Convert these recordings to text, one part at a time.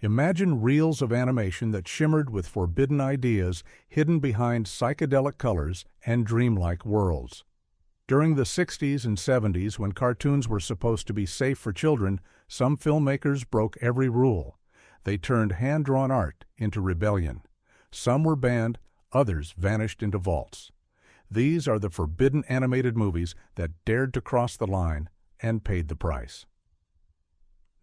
Imagine reels of animation that shimmered with forbidden ideas hidden behind psychedelic colors and dreamlike worlds. During the 60s and 70s, when cartoons were supposed to be safe for children, some filmmakers broke every rule. They turned hand-drawn art into rebellion. Some were banned, others vanished into vaults. These are the forbidden animated movies that dared to cross the line and paid the price.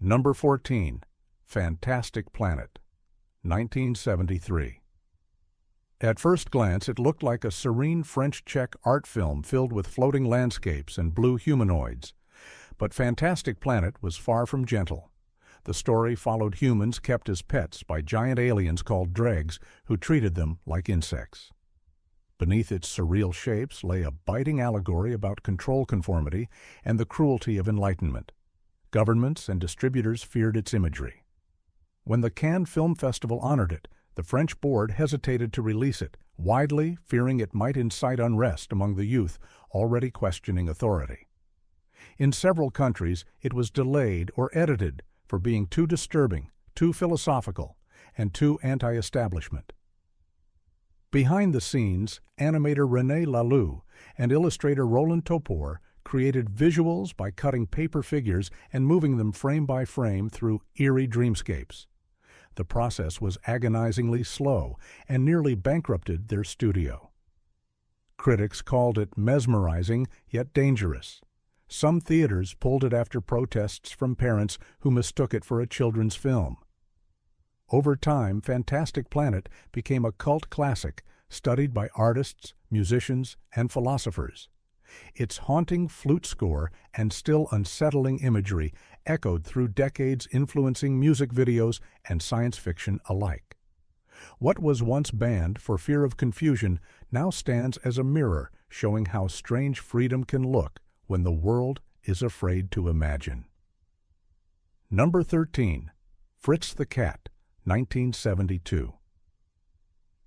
Number 14. Fantastic Planet, 1973. At first glance, it looked like a serene French-Czech art film filled with floating landscapes and blue humanoids. But Fantastic Planet was far from gentle. The story followed humans kept as pets by giant aliens called dregs who treated them like insects. Beneath its surreal shapes lay a biting allegory about control conformity and the cruelty of enlightenment. Governments and distributors feared its imagery. When the Cannes Film Festival honored it, the French board hesitated to release it, widely fearing it might incite unrest among the youth already questioning authority. In several countries, it was delayed or edited for being too disturbing, too philosophical, and too anti-establishment. Behind the scenes, animator René Laloux and illustrator Roland Topor created visuals by cutting paper figures and moving them frame by frame through eerie dreamscapes. The process was agonizingly slow and nearly bankrupted their studio. Critics called it mesmerizing yet dangerous. Some theaters pulled it after protests from parents who mistook it for a children's film. Over time, Fantastic Planet became a cult classic studied by artists, musicians, and philosophers. Its haunting flute score and still unsettling imagery echoed through decades, influencing music videos and science fiction alike. What was once banned for fear of confusion now stands as a mirror showing how strange freedom can look when the world is afraid to imagine. Number 13. Fritz the Cat, 1972.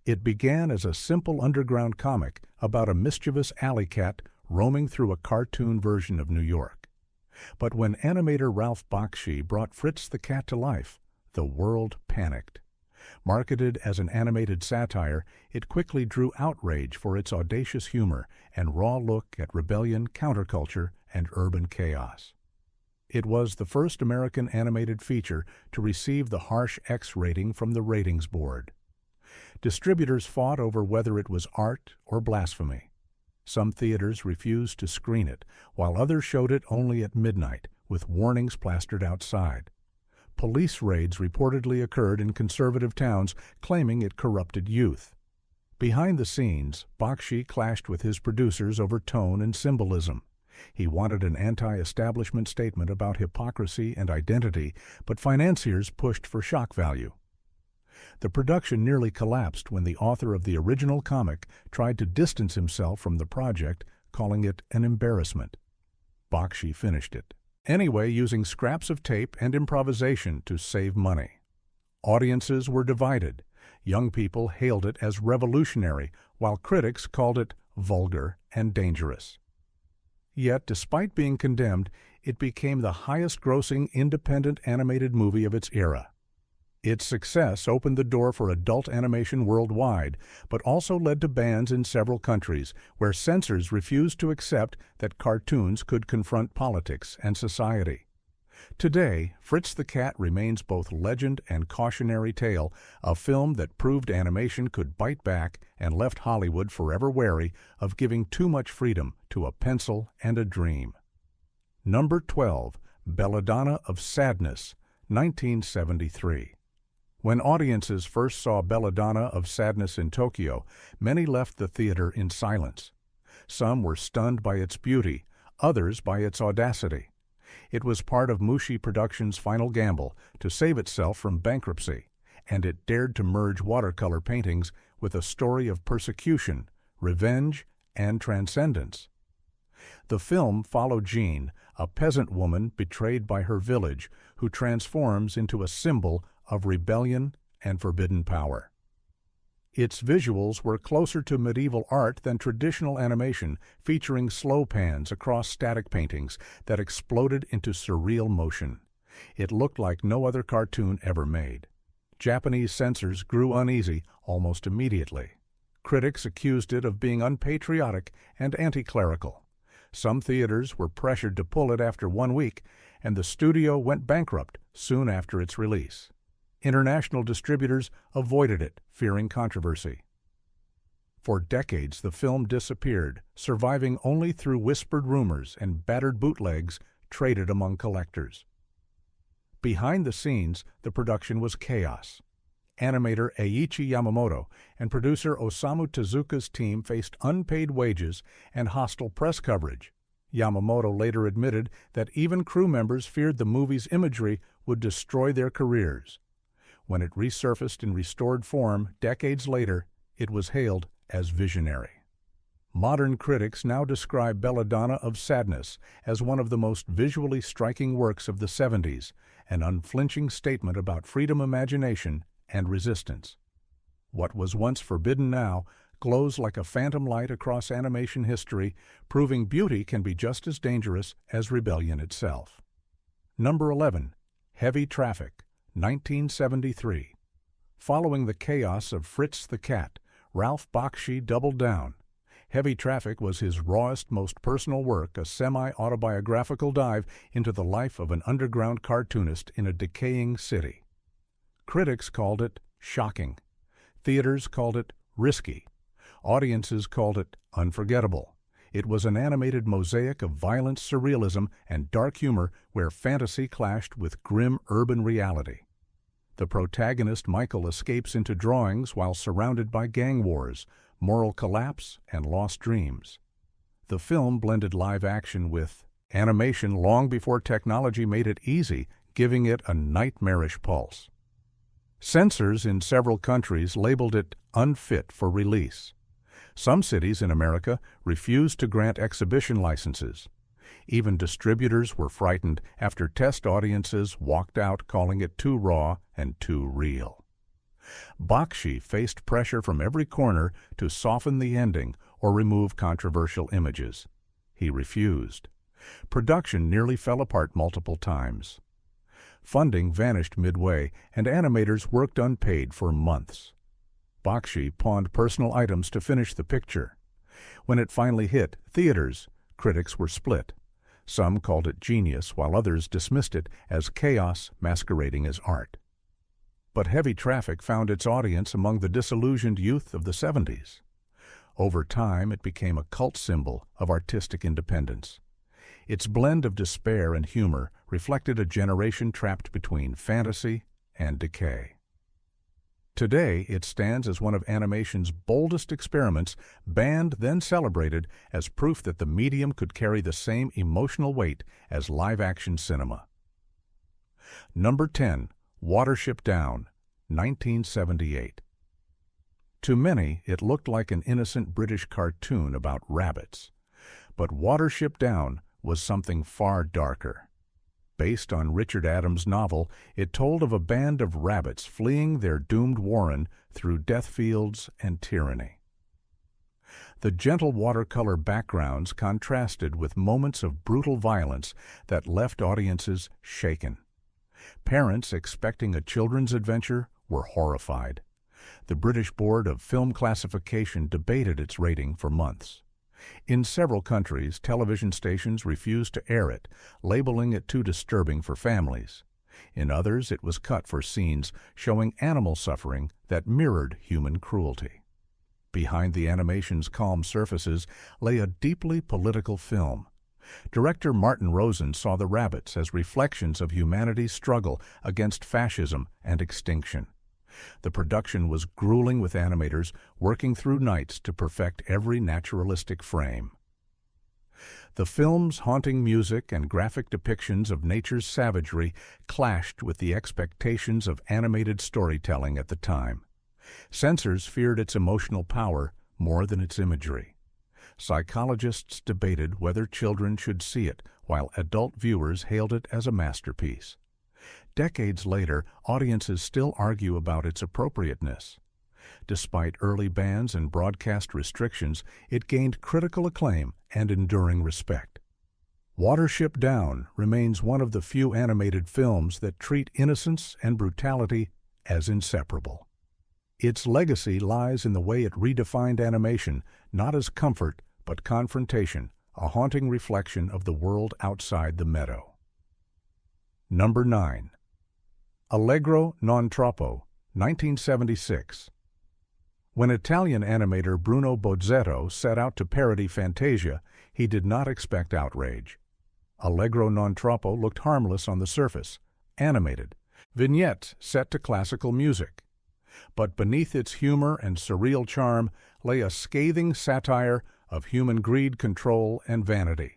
It began as a simple underground comic about a mischievous alley cat roaming through a cartoon version of New York. But when animator Ralph Bakshi brought Fritz the Cat to life, the world panicked. Marketed as an animated satire, it quickly drew outrage for its audacious humor and raw look at rebellion, counterculture, and urban chaos. It was the first American animated feature to receive the harsh X rating from the ratings board. Distributors fought over whether it was art or blasphemy. Some theaters refused to screen it, while others showed it only at midnight, with warnings plastered outside. Police raids reportedly occurred in conservative towns, claiming it corrupted youth. Behind the scenes, Bakshi clashed with his producers over tone and symbolism. He wanted an anti-establishment statement about hypocrisy and identity, but financiers pushed for shock value. The production nearly collapsed when the author of the original comic tried to distance himself from the project, calling it an embarrassment. Bakshi finished it, anyway, using scraps of tape and improvisation to save money. Audiences were divided. Young people hailed it as revolutionary, while critics called it vulgar and dangerous. Yet, despite being condemned, it became the highest-grossing independent animated movie of its era. Its success opened the door for adult animation worldwide, but also led to bans in several countries where censors refused to accept that cartoons could confront politics and society. Today, Fritz the Cat remains both legend and cautionary tale, a film that proved animation could bite back and left Hollywood forever wary of giving too much freedom to a pencil and a dream. Number 12. Belladonna of Sadness, 1973. When audiences first saw Belladonna of Sadness in Tokyo, many left the theater in silence. Some were stunned by its beauty, others by its audacity. It was part of Mushi Productions' final gamble to save itself from bankruptcy, and it dared to merge watercolor paintings with a story of persecution, revenge, and transcendence. The film followed Jean, a peasant woman betrayed by her village, who transforms into a symbol of rebellion and forbidden power. Its visuals were closer to medieval art than traditional animation, featuring slow pans across static paintings that exploded into surreal motion. It looked like no other cartoon ever made. Japanese censors grew uneasy almost immediately. Critics accused it of being unpatriotic and anti-clerical. Some theaters were pressured to pull it after 1 week, and the studio went bankrupt soon after its release. International distributors avoided it, fearing controversy. For decades, the film disappeared, surviving only through whispered rumors and battered bootlegs traded among collectors. Behind the scenes, the production was chaos. Animator Eiichi Yamamoto and producer Osamu Tezuka's team faced unpaid wages and hostile press coverage. Yamamoto later admitted that even crew members feared the movie's imagery would destroy their careers. When it resurfaced in restored form decades later, it was hailed as visionary. Modern critics now describe Belladonna of Sadness as one of the most visually striking works of the 70s, an unflinching statement about freedom, imagination, and resistance. What was once forbidden now glows like a phantom light across animation history, proving beauty can be just as dangerous as rebellion itself. Number 11. Heavy Traffic, 1973. Following the chaos of Fritz the Cat, Ralph Bakshi doubled down. Heavy Traffic was his rawest, most personal work, a semi-autobiographical dive into the life of an underground cartoonist in a decaying city. Critics called it shocking. Theaters called it risky. Audiences called it unforgettable. It was an animated mosaic of violent surrealism and dark humor where fantasy clashed with grim urban reality. The protagonist, Michael, escapes into drawings while surrounded by gang wars, moral collapse, and lost dreams. The film blended live action with animation long before technology made it easy, giving it a nightmarish pulse. Censors in several countries labeled it unfit for release. Some cities in America refused to grant exhibition licenses. Even distributors were frightened after test audiences walked out calling it too raw and too real. Bakshi faced pressure from every corner to soften the ending or remove controversial images. He refused. Production nearly fell apart multiple times. Funding vanished midway, and animators worked unpaid for months. Bakshi pawned personal items to finish the picture. When it finally hit theaters, critics were split. Some called it genius, while others dismissed it as chaos masquerading as art. But Heavy Traffic found its audience among the disillusioned youth of the 70s. Over time, it became a cult symbol of artistic independence. Its blend of despair and humor reflected a generation trapped between fantasy and decay. Today, it stands as one of animation's boldest experiments, banned then celebrated as proof that the medium could carry the same emotional weight as live-action cinema. Number 10. Watership Down, 1978. To many, it looked like an innocent British cartoon about rabbits. But Watership Down was something far darker. Based on Richard Adams' novel, it told of a band of rabbits fleeing their doomed warren through death fields and tyranny. The gentle watercolor backgrounds contrasted with moments of brutal violence that left audiences shaken. Parents expecting a children's adventure were horrified. The British Board of Film Classification debated its rating for months. In several countries, television stations refused to air it, labeling it too disturbing for families. In others, it was cut for scenes showing animal suffering that mirrored human cruelty. Behind the animation's calm surfaces lay a deeply political film. Director Martin Rosen saw the rabbits as reflections of humanity's struggle against fascism and extinction. The production was grueling, with animators working through nights to perfect every naturalistic frame. The film's haunting music and graphic depictions of nature's savagery clashed with the expectations of animated storytelling at the time. Censors feared its emotional power more than its imagery. Psychologists debated whether children should see it, while adult viewers hailed it as a masterpiece. Decades later, audiences still argue about its appropriateness. Despite early bans and broadcast restrictions, it gained critical acclaim and enduring respect. Watership Down remains one of the few animated films that treat innocence and brutality as inseparable. Its legacy lies in the way it redefined animation, not as comfort, but confrontation, a haunting reflection of the world outside the meadow. Number 9. Allegro non troppo, 1976. When Italian animator Bruno Bozzetto set out to parody Fantasia, he did not expect outrage. Allegro non troppo looked harmless on the surface, animated, vignettes set to classical music. But beneath its humor and surreal charm lay a scathing satire of human greed, control, and vanity.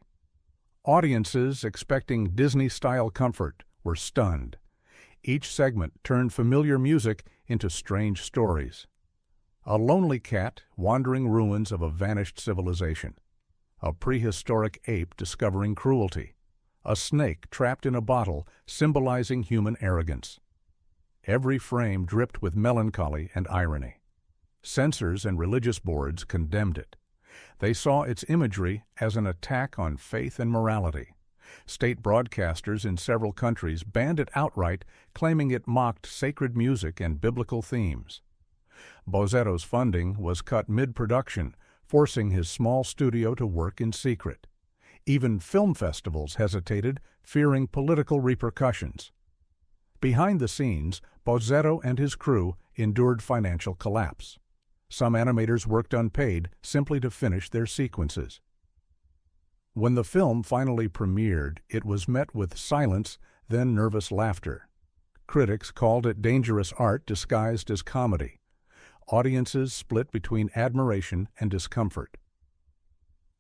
Audiences expecting Disney-style comfort were stunned. Each segment turned familiar music into strange stories. A lonely cat wandering ruins of a vanished civilization. A prehistoric ape discovering cruelty. A snake trapped in a bottle symbolizing human arrogance. Every frame dripped with melancholy and irony. Censors and religious boards condemned it. They saw its imagery as an attack on faith and morality. State broadcasters in several countries banned it outright, claiming it mocked sacred music and biblical themes. Bozzetto's funding was cut mid-production, forcing his small studio to work in secret. Even film festivals hesitated, fearing political repercussions. Behind the scenes, Bozzetto and his crew endured financial collapse. Some animators worked unpaid simply to finish their sequences. When the film finally premiered, it was met with silence, then nervous laughter. Critics called it dangerous art disguised as comedy. Audiences split between admiration and discomfort.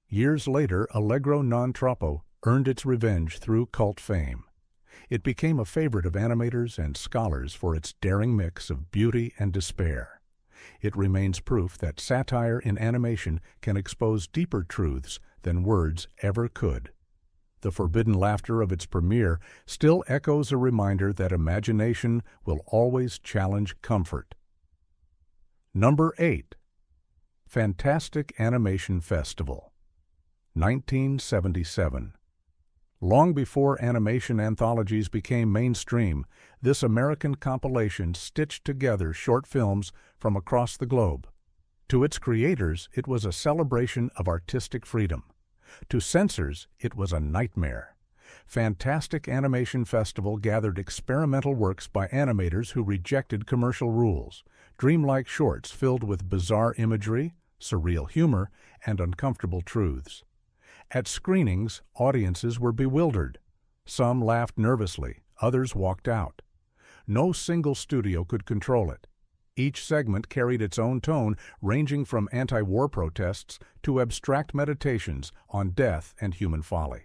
Years later, Allegro non troppo earned its revenge through cult fame. It became a favorite of animators and scholars for its daring mix of beauty and despair. It remains proof that satire in animation can expose deeper truths than words ever could. The forbidden laughter of its premiere still echoes a reminder that imagination will always challenge comfort. Number 8. Fantastic Animation Festival, 1977. Long before animation anthologies became mainstream, this American compilation stitched together short films from across the globe. To its creators, it was a celebration of artistic freedom. To censors, it was a nightmare. Fantastic Animation Festival gathered experimental works by animators who rejected commercial rules, dreamlike shorts filled with bizarre imagery, surreal humor, and uncomfortable truths. At screenings, audiences were bewildered. Some laughed nervously, others walked out. No single studio could control it. Each segment carried its own tone, ranging from anti-war protests to abstract meditations on death and human folly.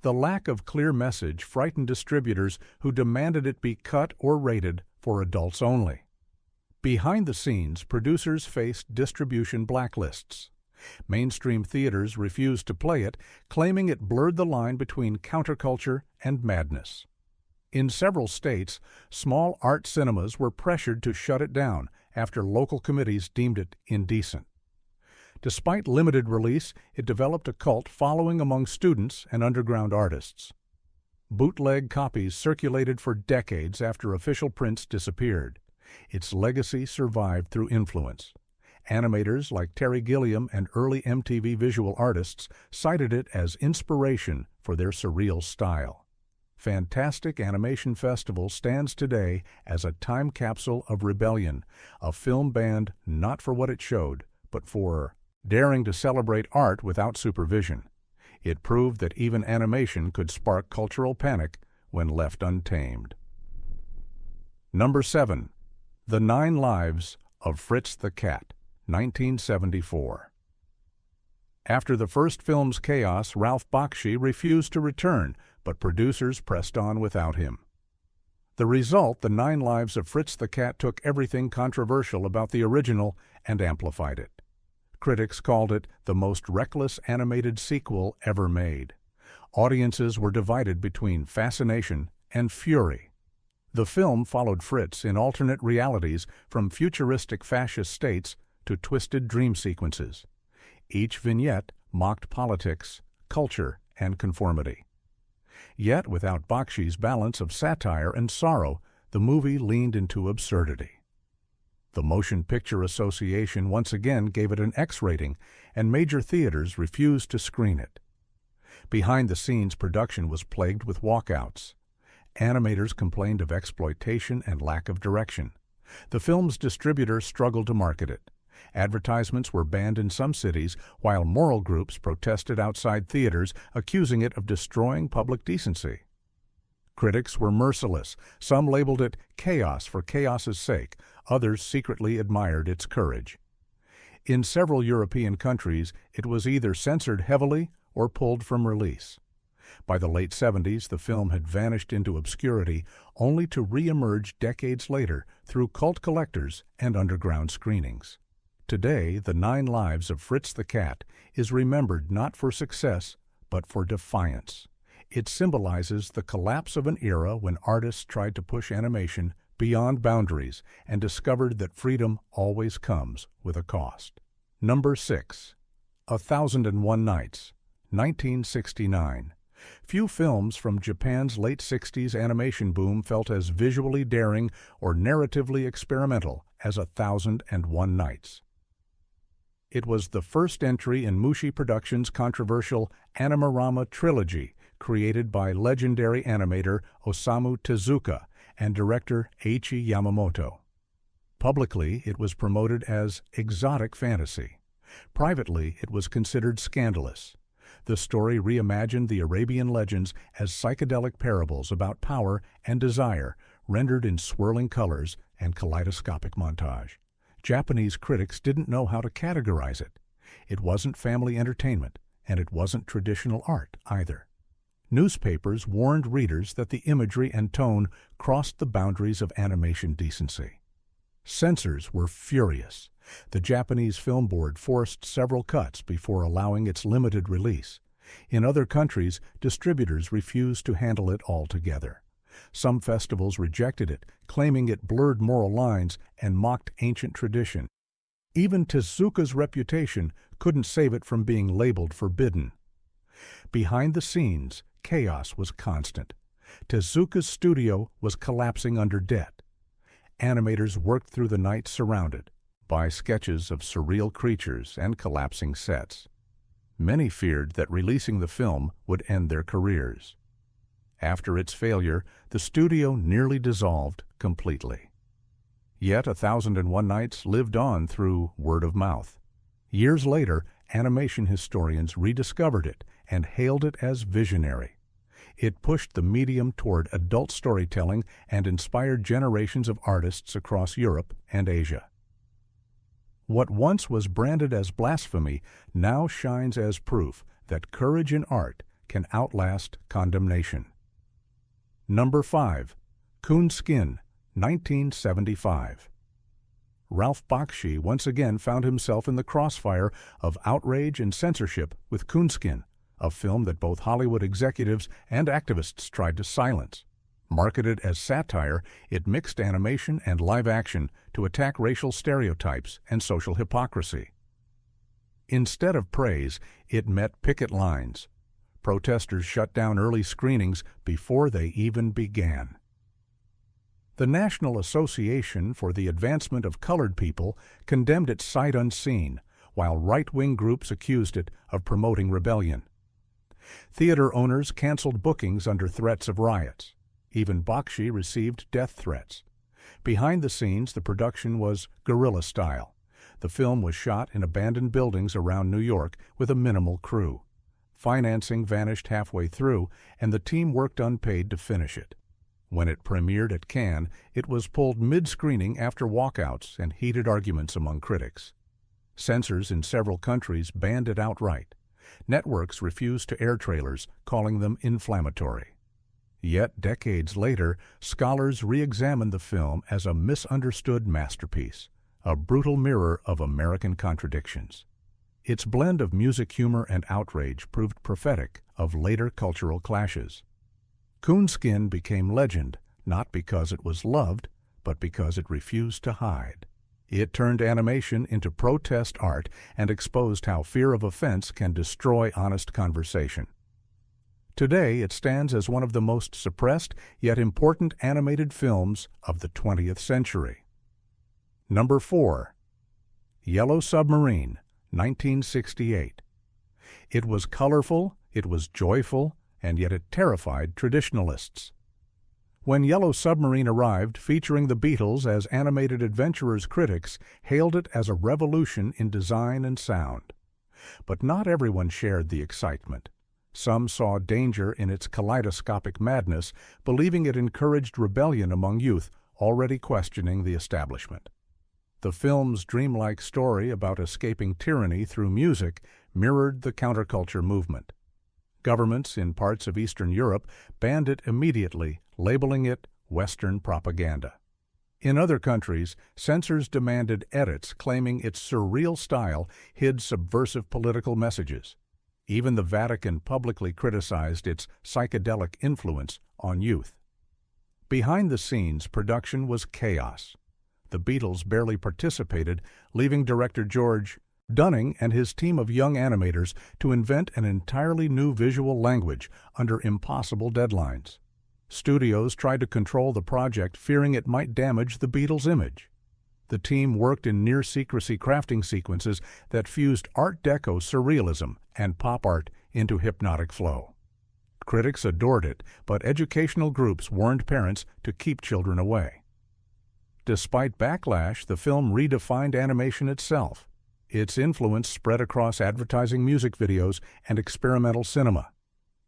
The lack of clear message frightened distributors who demanded it be cut or rated for adults only. Behind the scenes, producers faced distribution blacklists. Mainstream theaters refused to play it, claiming it blurred the line between counterculture and madness. In several states, small art cinemas were pressured to shut it down after local committees deemed it indecent. Despite limited release, it developed a cult following among students and underground artists. Bootleg copies circulated for decades after official prints disappeared. Its legacy survived through influence. Animators like Terry Gilliam and early MTV visual artists cited it as inspiration for their surreal style. Fantastic Animation Festival stands today as a time capsule of rebellion, a film banned not for what it showed, but for daring to celebrate art without supervision. It proved that even animation could spark cultural panic when left untamed. Number 7. The 9 Lives of Fritz the Cat, 1974. After the first film's chaos, Ralph Bakshi refused to return, but producers pressed on without him. The result, The 9 Lives of Fritz the Cat, took everything controversial about the original and amplified it. Critics called it the most reckless animated sequel ever made. Audiences were divided between fascination and fury. The film followed Fritz in alternate realities, from futuristic fascist states to twisted dream sequences. Each vignette mocked politics, culture, and conformity. Yet, without Bakshi's balance of satire and sorrow, the movie leaned into absurdity. The Motion Picture Association once again gave it an X rating, and major theaters refused to screen it. Behind-the-scenes production was plagued with walkouts. Animators complained of exploitation and lack of direction. The film's distributor struggled to market it. Advertisements were banned in some cities, while moral groups protested outside theaters, accusing it of destroying public decency. Critics were merciless. Some labeled it chaos for chaos's sake. Others secretly admired its courage. In several European countries, it was either censored heavily or pulled from release. By the late 70s, the film had vanished into obscurity, only to re-emerge decades later through cult collectors and underground screenings. Today, The 9 Lives of Fritz the Cat is remembered not for success, but for defiance. It symbolizes the collapse of an era when artists tried to push animation beyond boundaries and discovered that freedom always comes with a cost. Number 6. 1001 Nights, 1969. Few films from Japan's late 60s animation boom felt as visually daring or narratively experimental as 1001 Nights. It was the first entry in Mushi Productions' controversial Animorama trilogy, created by legendary animator Osamu Tezuka and director Eiichi Yamamoto. Publicly, it was promoted as exotic fantasy. Privately, it was considered scandalous. The story reimagined the Arabian legends as psychedelic parables about power and desire, rendered in swirling colors and kaleidoscopic montage. Japanese critics didn't know how to categorize it. It wasn't family entertainment, and it wasn't traditional art either. Newspapers warned readers that the imagery and tone crossed the boundaries of animation decency. Censors were furious. The Japanese Film Board forced several cuts before allowing its limited release. In other countries, distributors refused to handle it altogether. Some festivals rejected it, claiming it blurred moral lines and mocked ancient tradition. Even Tezuka's reputation couldn't save it from being labeled forbidden. Behind the scenes, chaos was constant. Tezuka's studio was collapsing under debt. Animators worked through the night surrounded by sketches of surreal creatures and collapsing sets. Many feared that releasing the film would end their careers. After its failure, the studio nearly dissolved completely. Yet 1001 Nights lived on through word of mouth. Years later, animation historians rediscovered it and hailed it as visionary. It pushed the medium toward adult storytelling and inspired generations of artists across Europe and Asia. What once was branded as blasphemy now shines as proof that courage in art can outlast condemnation. Number 5. Coonskin, 1975. Ralph Bakshi once again found himself in the crossfire of outrage and censorship with Coonskin, a film that both Hollywood executives and activists tried to silence. Marketed as satire, it mixed animation and live action to attack racial stereotypes and social hypocrisy. Instead of praise, it met picket lines. Protesters shut down early screenings before they even began. The National Association for the Advancement of Colored People condemned it sight unseen, while right-wing groups accused it of promoting rebellion. Theater owners canceled bookings under threats of riots. Even Bakshi received death threats. Behind the scenes, the production was guerrilla style. The film was shot in abandoned buildings around New York with a minimal crew. Financing vanished halfway through, and the team worked unpaid to finish it. When it premiered at Cannes, it was pulled mid-screening after walkouts and heated arguments among critics. Censors in several countries banned it outright. Networks refused to air trailers, calling them inflammatory. Yet, decades later, scholars re-examined the film as a misunderstood masterpiece, a brutal mirror of American contradictions. Its blend of music, humor, and outrage proved prophetic of later cultural clashes. Coonskin became legend, not because it was loved, but because it refused to hide. It turned animation into protest art and exposed how fear of offense can destroy honest conversation. Today, it stands as one of the most suppressed yet important animated films of the 20th century. Number 4. Yellow Submarine, 1968. It was colorful, it was joyful, and yet it terrified traditionalists. When Yellow Submarine arrived, featuring the Beatles as animated adventurers, critics hailed it as a revolution in design and sound. But not everyone shared the excitement. Some saw danger in its kaleidoscopic madness, believing it encouraged rebellion among youth already questioning the establishment. The film's dreamlike story about escaping tyranny through music mirrored the counterculture movement. Governments in parts of Eastern Europe banned it immediately, labeling it Western propaganda. In other countries, censors demanded edits claiming its surreal style hid subversive political messages. Even the Vatican publicly criticized its psychedelic influence on youth. Behind the scenes, production was chaos. The Beatles barely participated, leaving director George Dunning and his team of young animators to invent an entirely new visual language under impossible deadlines. Studios tried to control the project, fearing it might damage the Beatles' image. The team worked in near-secrecy crafting sequences that fused Art Deco surrealism and pop art into hypnotic flow. Critics adored it, but educational groups warned parents to keep children away. Despite backlash, the film redefined animation itself. Its influence spread across advertising, music videos, and experimental cinema.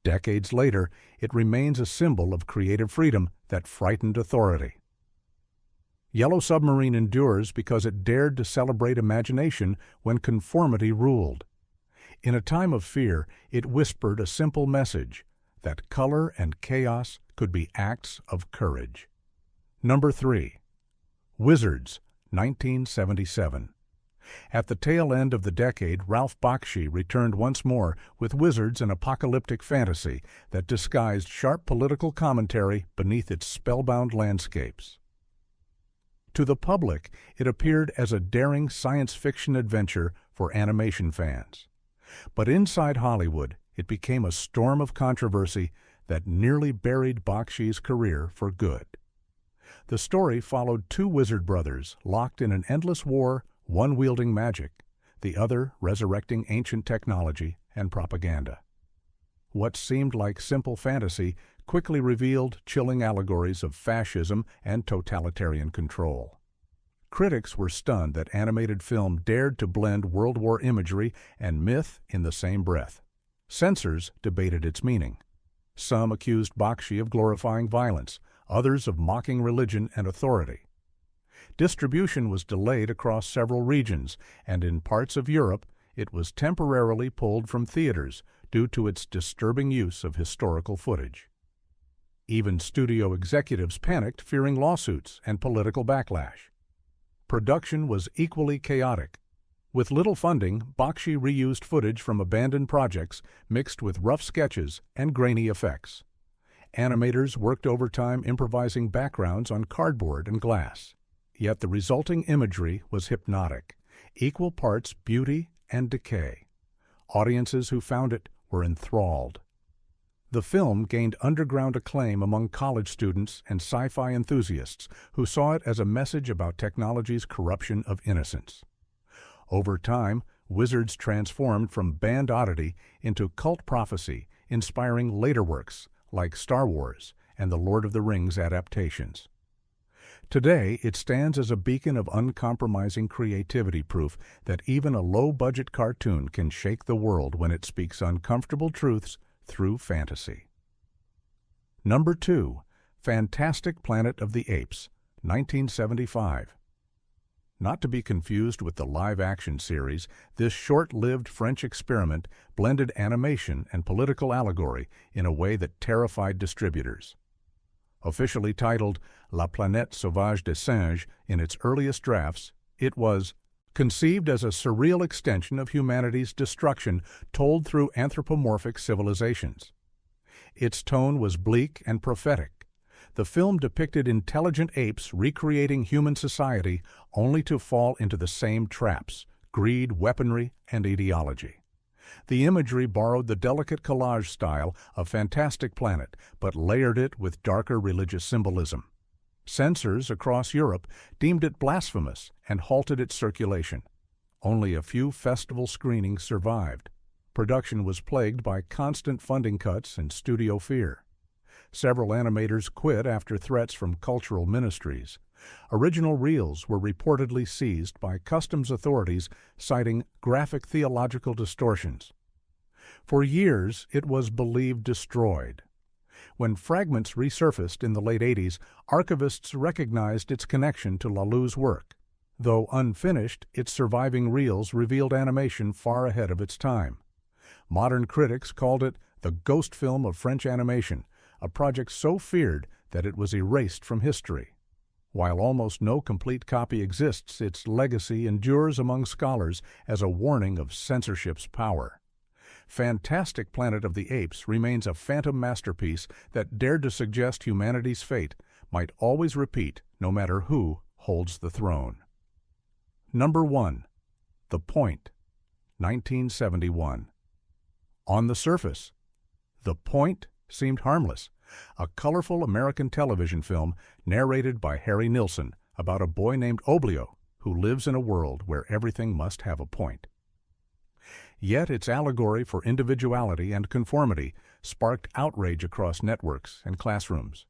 Decades later, it remains a symbol of creative freedom that frightened authority. Yellow Submarine endures because it dared to celebrate imagination when conformity ruled. In a time of fear, it whispered a simple message that color and chaos could be acts of courage. Number 3. Wizards, 1977. At the tail end of the decade, Ralph Bakshi returned once more with Wizards, an apocalyptic fantasy that disguised sharp political commentary beneath its spellbound landscapes. To the public, it appeared as a daring science fiction adventure for animation fans. But inside Hollywood, it became a storm of controversy that nearly buried Bakshi's career for good. The story followed two wizard brothers locked in an endless war, one wielding magic, the other resurrecting ancient technology and propaganda. What seemed like simple fantasy quickly revealed chilling allegories of fascism and totalitarian control. Critics were stunned that animated film dared to blend World War imagery and myth in the same breath. Censors debated its meaning. Some accused Bakshi of glorifying violence, others of mocking religion and authority. Distribution was delayed across several regions, and in parts of Europe, it was temporarily pulled from theaters due to its disturbing use of historical footage. Even studio executives panicked, fearing lawsuits and political backlash. Production was equally chaotic. With little funding, Bakshi reused footage from abandoned projects mixed with rough sketches and grainy effects. Animators worked overtime improvising backgrounds on cardboard and glass. Yet the resulting imagery was hypnotic, equal parts beauty and decay. Audiences who found it were enthralled. The film gained underground acclaim among college students and sci-fi enthusiasts who saw it as a message about technology's corruption of innocence. Over time, Wizards transformed from banned oddity into cult prophecy, inspiring later works like Star Wars and the Lord of the Rings adaptations. Today, it stands as a beacon of uncompromising creativity, proof that even a low-budget cartoon can shake the world when it speaks uncomfortable truths through fantasy. Number 2. Fantastic Planet of the Apes, 1975. Not to be confused with the live-action series, this short-lived French experiment blended animation and political allegory in a way that terrified distributors. Officially titled La Planète Sauvage des Singes in its earliest drafts, it was conceived as a surreal extension of humanity's destruction told through anthropomorphic civilizations. Its tone was bleak and prophetic. The film depicted intelligent apes recreating human society only to fall into the same traps: greed, weaponry, and ideology. The imagery borrowed the delicate collage style of Fantastic Planet, but layered it with darker religious symbolism. Censors across Europe deemed it blasphemous and halted its circulation. Only a few festival screenings survived. Production was plagued by constant funding cuts and studio fear. Several animators quit after threats from cultural ministries. Original reels were reportedly seized by customs authorities, citing graphic theological distortions. For years, it was believed destroyed. When fragments resurfaced in the late 80s, archivists recognized its connection to Laloux's work. Though unfinished, its surviving reels revealed animation far ahead of its time. Modern critics called it the ghost film of French animation, a project so feared that it was erased from history. While almost no complete copy exists, its legacy endures among scholars as a warning of censorship's power. Fantastic Planet of the Apes remains a phantom masterpiece that dared to suggest humanity's fate might always repeat no matter who holds the throne. Number 1. The Point, 1971. On the surface, The Point seemed harmless, a colorful American television film narrated by Harry Nilsson about a boy named Oblio who lives in a world where everything must have a point. Yet its allegory for individuality and conformity sparked outrage across networks and classrooms.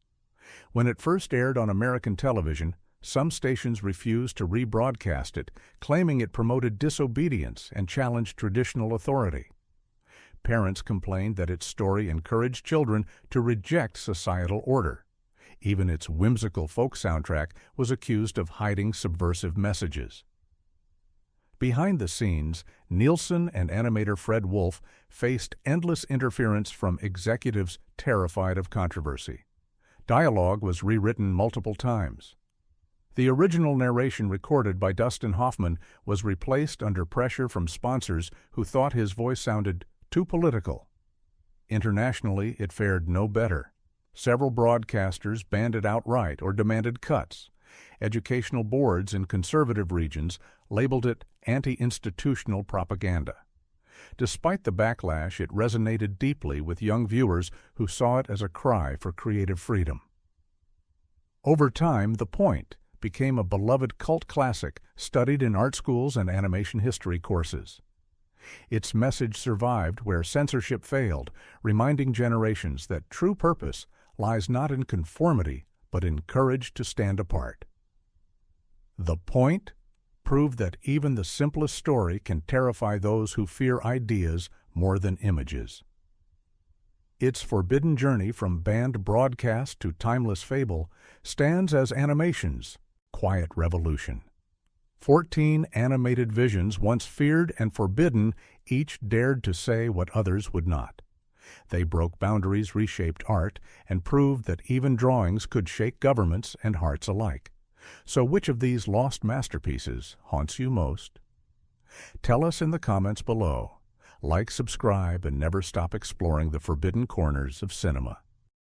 When it first aired on American television, some stations refused to rebroadcast it, claiming it promoted disobedience and challenged traditional authority. Parents complained that its story encouraged children to reject societal order. Even its whimsical folk soundtrack was accused of hiding subversive messages. Behind the scenes, Nielsen and animator Fred Wolf faced endless interference from executives terrified of controversy. Dialogue was rewritten multiple times. The original narration recorded by Dustin Hoffman was replaced under pressure from sponsors who thought his voice sounded too political. Internationally, it fared no better. Several broadcasters banned it outright or demanded cuts. Educational boards in conservative regions labeled it anti-institutional propaganda. Despite the backlash, it resonated deeply with young viewers who saw it as a cry for creative freedom. Over time, The Point became a beloved cult classic studied in art schools and animation history courses. Its message survived where censorship failed, reminding generations that true purpose lies not in conformity, but in courage to stand apart. The Point proved that even the simplest story can terrify those who fear ideas more than images. Its forbidden journey from banned broadcast to timeless fable stands as animation's quiet revolution. 14 animated visions, once feared and forbidden, each dared to say what others would not. They broke boundaries, reshaped art, and proved that even drawings could shake governments and hearts alike. So which of these lost masterpieces haunts you most? Tell us in the comments below. Like, subscribe, and never stop exploring the forbidden corners of cinema.